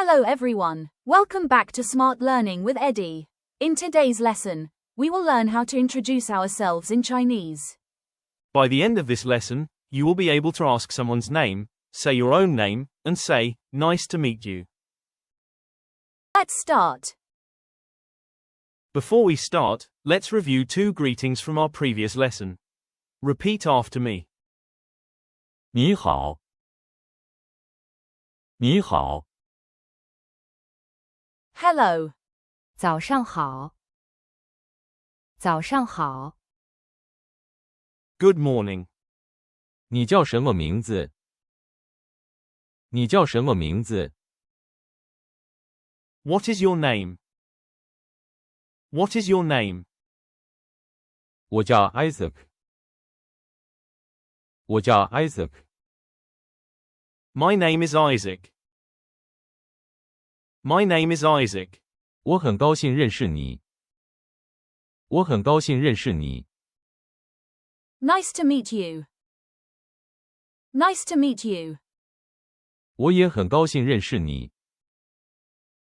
Hello everyone, welcome back to Smart Learning with Eddie. In today's lesson, we will learn how to introduce ourselves in Chinese. By the end of this lesson, you will be able to ask someone's name, say your own name, and say, "Nice to meet you." Let's start. Before we start, let's review two greetings from our previous lesson. Repeat after me. 你好，你好， Hello. 早上好，早上好， Good morning. 你叫什么名字？你叫什么名字？ What is your name? What is your name? 我叫 Isaac。我叫 Isaac。 My name is Isaac. My name is Isaac. 我很高兴认识你。我很高兴认识你。 Nice to meet you. Nice to meet you. 我也很高兴认识你。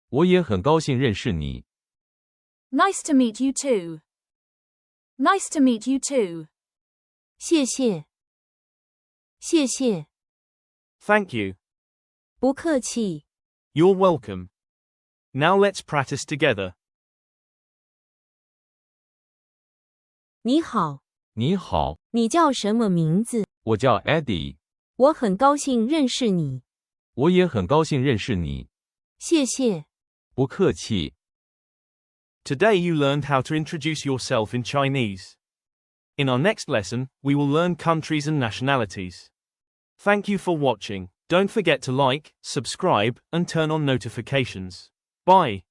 我也很高兴认识你。 Nice to meet you too. Nice to meet you too. 谢谢，谢谢， Thank you. 不客气。 You're welcome. Now let's practice together. 你好，你好，你叫什么名字？我叫 Eddie。我很高兴认识你。我也很高兴认识你。谢谢。不客气。 Today you learned how to introduce yourself in Chinese. In our next lesson, we will learn countries and nationalities. Thank you for watching. Don't forget to like, subscribe, and turn on notifications. Bye.